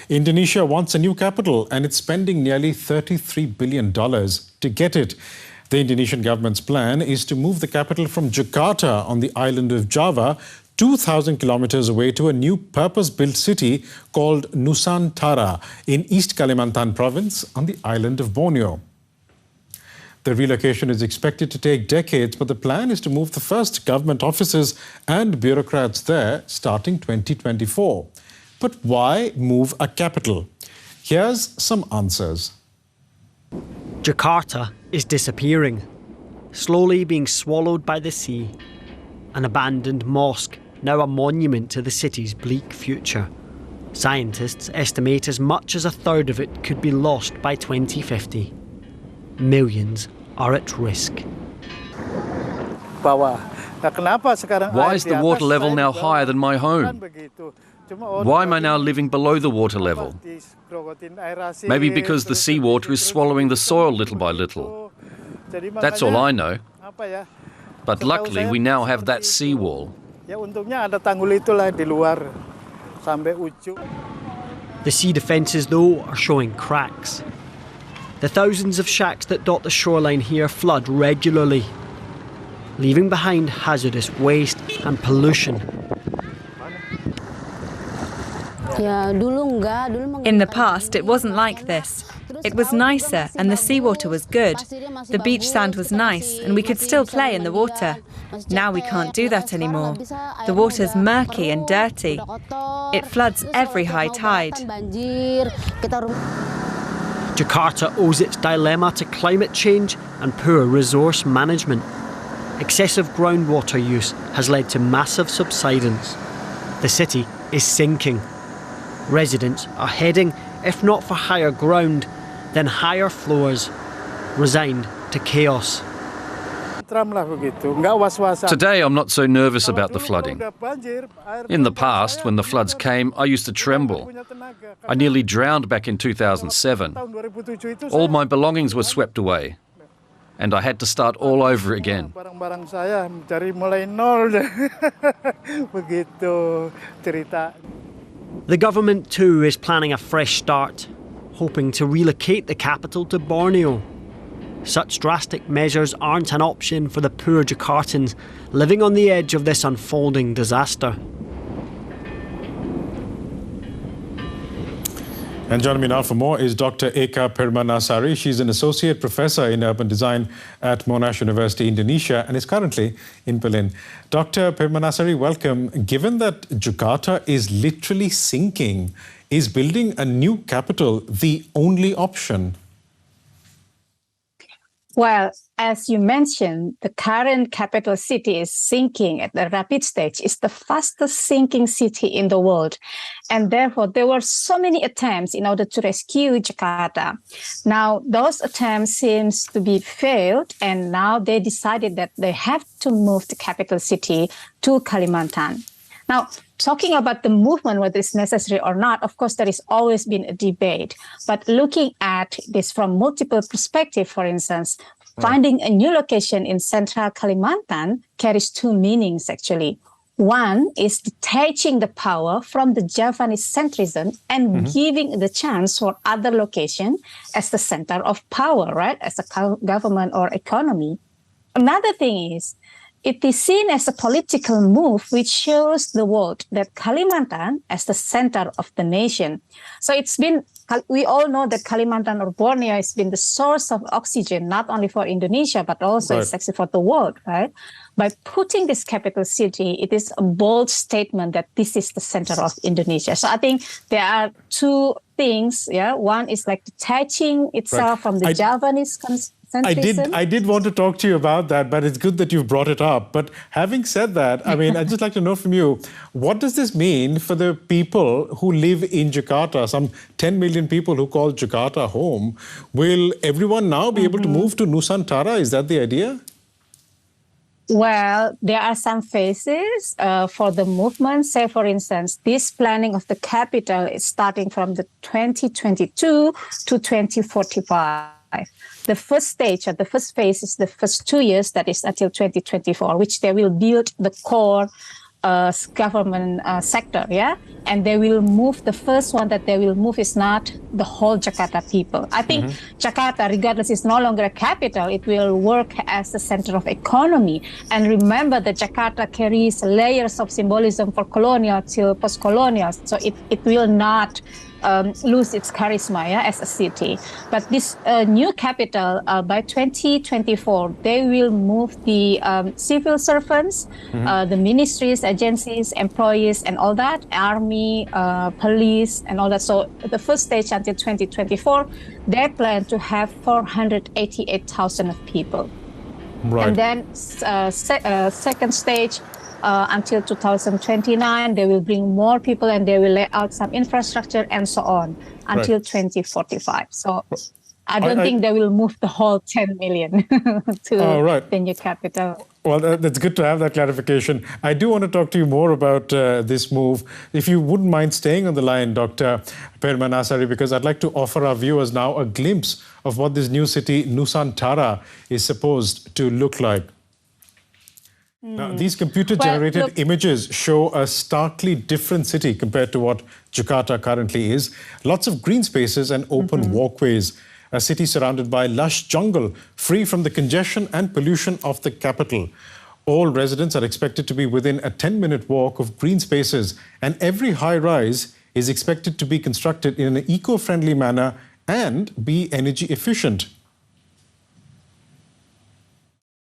Indonesia wants a new capital and it's spending nearly $33 billion to get it. The Indonesian government's plan is to move the capital from Jakarta on the island of Java 2,000 kilometers away to a new purpose-built city called Nusantara in East Kalimantan province on the island of Borneo. The relocation is expected to take decades, but the plan is to move the first government offices and bureaucrats there starting 2024. But why move a capital? Here's some answers. Jakarta is disappearing, slowly being swallowed by the sea. An abandoned mosque, now a monument to the city's bleak future. Scientists estimate as much as a third of it could be lost by 2050. Millions are at risk. Why is the water level now higher than my home? Why am I now living below the water level? Maybe because the seawater is swallowing the soil little by little. That's all I know. But luckily we now have that seawall. The sea defences, though, are showing cracks. The thousands of shacks that dot the shoreline here flood regularly, leaving behind hazardous waste and pollution. In the past, it wasn't like this. It was nicer and the seawater was good. The beach sand was nice and we could still play in the water. Now we can't do that anymore. The water's murky and dirty. It floods every high tide. Jakarta owes its dilemma to climate change and poor resource management. Excessive groundwater use has led to massive subsidence. The city is sinking. Residents are heading, if not for higher ground, then higher floors, resigned to chaos. Today I'm not so nervous about the flooding. In the past, when the floods came, I used to tremble. I nearly drowned back in 2007. All my belongings were swept away, and I had to start all over again. The government too is planning a fresh start, hoping to relocate the capital to Borneo. Such drastic measures aren't an option for the poor Jakartans living on the edge of this unfolding disaster. And joining me now for more is Dr. Eka Permanasari. She's an associate professor in urban design at Monash University, Indonesia, and is currently in Berlin. Dr. Permanasari, welcome. Given that Jakarta is literally sinking, is building a new capital the only option? Well, as you mentioned, the current capital city is sinking at the rapid stage. It's the fastest sinking city in the world. And therefore, there were so many attempts in order to rescue Jakarta. Now, those attempts seem to be failed, and now they decided that they have to move the capital city to Kalimantan. Now, talking about the movement, whether it's necessary or not, of course, there has always been a debate. But looking at this from multiple perspectives, for instance, finding a new location in central Kalimantan carries two meanings, actually. One is detaching the power from the Javanese centrism and giving the chance for other location as the center of power, right, as a government or economy. Another thing is, it is seen as a political move which shows the world that Kalimantan as the center of the nation. So we all know that Kalimantan or Borneo has been the source of oxygen, not only for Indonesia, but also it's actually for the world, right? By putting this capital city, it is a bold statement that this is the center of Indonesia. So I think there are two things, yeah? One is like detaching itself from the Javanese I did want to talk to you about that, but it's good that you've brought it up. But having said that, I mean, I'd just like to know from you, what does this mean for the people who live in Jakarta, some 10 million people who call Jakarta home? Will everyone now be able to move to Nusantara? Is that the idea? Well, there are some phases for the movement. Say, for instance, this planning of the capital is starting from the 2022 to 2045. The first stage, or the first phase, is the first 2 years, that is until 2024, which they will build the core government sector, yeah, and they will move. The first one that they will move is not the whole Jakarta people. I think Jakarta, regardless, is no longer a capital. It will work as the center of economy. And remember that Jakarta carries layers of symbolism for colonial till post-colonial, so it will not lose its charisma, yeah, as a city. But this new capital, by 2024, they will move the civil servants, the ministries, agencies, employees, and all that, army, police, and all that. So the first stage until 2024, they plan to have 488,000 of people. Right. And then second stage, until 2029, they will bring more people and they will lay out some infrastructure and so on until 2045. So I don't think they will move the whole 10 million to the new capital. Well, that's good to have that clarification. I do want to talk to you more about this move. If you wouldn't mind staying on the line, Dr. Permanasari, because I'd like to offer our viewers now a glimpse of what this new city, Nusantara, is supposed to look like. Now, these computer-generated images show a starkly different city compared to what Jakarta currently is. Lots of green spaces and open walkways. A city surrounded by lush jungle, free from the congestion and pollution of the capital. All residents are expected to be within a 10-minute walk of green spaces, and every high-rise is expected to be constructed in an eco-friendly manner and be energy efficient.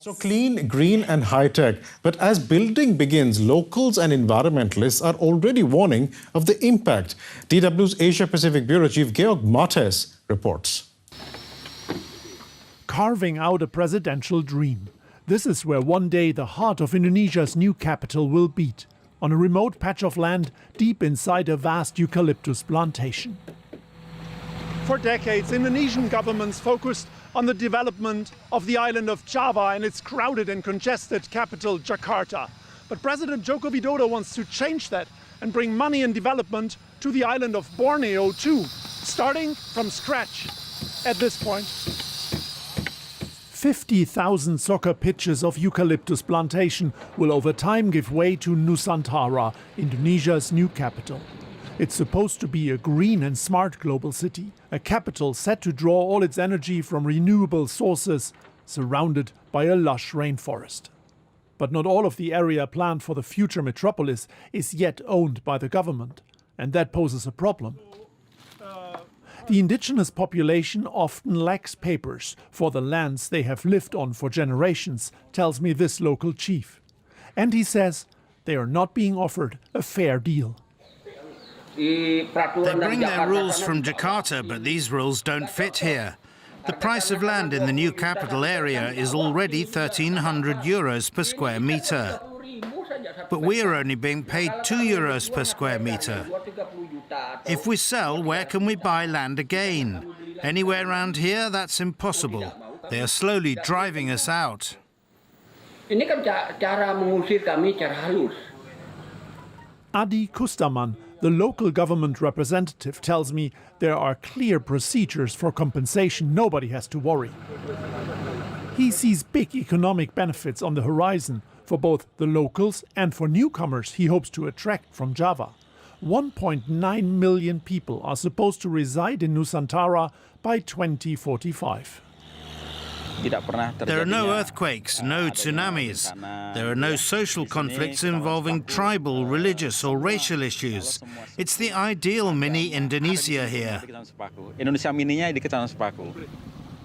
So clean, green and high-tech. But as building begins, locals and environmentalists are already warning of the impact. DW's Asia-Pacific Bureau Chief Georg Martes reports. Carving out a presidential dream. This is where one day the heart of Indonesia's new capital will beat, on a remote patch of land deep inside a vast eucalyptus plantation. For decades, Indonesian governments focused on the development of the island of Java and its crowded and congested capital, Jakarta. But President Joko Widodo wants to change that and bring money and development to the island of Borneo too, starting from scratch at this point. 50,000 soccer pitches of eucalyptus plantation will over time give way to Nusantara, Indonesia's new capital. It's supposed to be a green and smart global city, a capital set to draw all its energy from renewable sources, surrounded by a lush rainforest. But not all of the area planned for the future metropolis is yet owned by the government, and that poses a problem. The indigenous population often lacks papers for the lands they have lived on for generations, tells me this local chief. And he says they are not being offered a fair deal. They bring their rules from Jakarta, but these rules don't fit here. The price of land in the new capital area is already 1,300 euros per square metre. But we are only being paid 2 euros per square metre. If we sell, where can we buy land again? Anywhere around here, that's impossible. They are slowly driving us out. Adi Kustaman, the local government representative, tells me there are clear procedures for compensation. Nobody has to worry. He sees big economic benefits on the horizon for both the locals and for newcomers he hopes to attract from Java. 1.9 million people are supposed to reside in Nusantara by 2045. There are no earthquakes, no tsunamis. There are no social conflicts involving tribal, religious or racial issues. It's the ideal mini Indonesia here.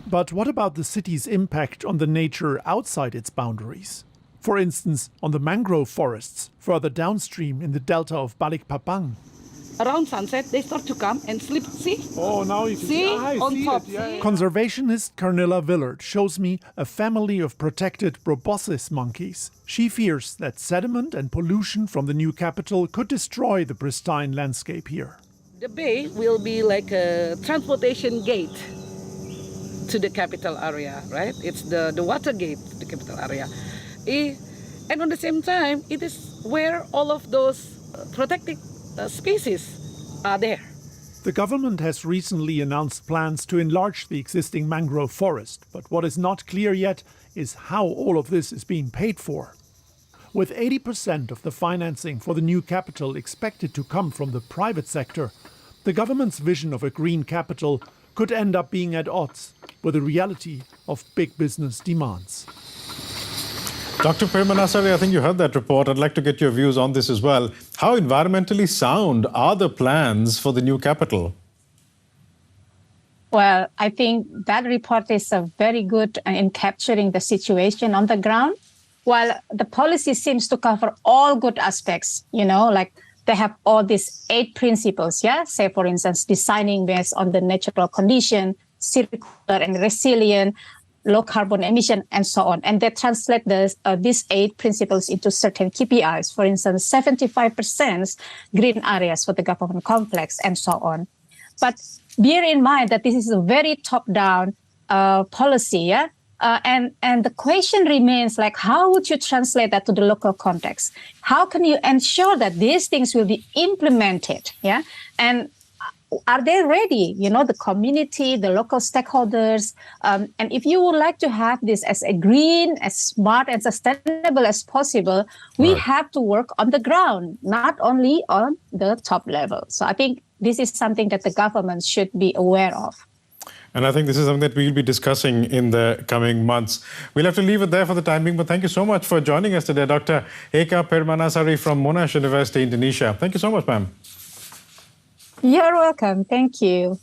But what about the city's impact on the nature outside its boundaries? For instance, on the mangrove forests further downstream in the delta of Balikpapan. Around sunset, they start to come and sleep. See? Oh, now you see on top. Yeah. Conservationist Carnilla Villard shows me a family of protected proboscis monkeys. She fears that sediment and pollution from the new capital could destroy the pristine landscape here. The bay will be like a transportation gate to the capital area, right? It's the water gate to the capital area. And on the same time, it is where all of those protected species are there. The government has recently announced plans to enlarge the existing mangrove forest, but what is not clear yet is how all of this is being paid for. With 80% of the financing for the new capital expected to come from the private sector, the government's vision of a green capital could end up being at odds with the reality of big business demands. Dr. Permanasari, I think you heard that report. I'd like to get your views on this as well. How environmentally sound are the plans for the new capital? Well, I think that report is very good in capturing the situation on the ground. While the policy seems to cover all good aspects, like they have all these 8 principles, say, for instance, designing based on the natural condition, circular and resilient, low carbon emission, and so on. And they translate these 8 principles into certain KPIs. For instance, 75% green areas for the government complex, and so on. But bear in mind that this is a very top-down policy, and the question remains, like, how would you translate that to the local context? How can you ensure that these things will be implemented, And are they ready? The community, the local stakeholders. And if you would like to have this as a green, as smart and sustainable as possible, we have to work on the ground, not only on the top level. So I think this is something that the government should be aware of. And I think this is something that we'll be discussing in the coming months. We'll have to leave it there for the time being, but thank you so much for joining us today, Dr. Eka Permanasari from Monash University, Indonesia. Thank you so much, ma'am. You're welcome. Thank you.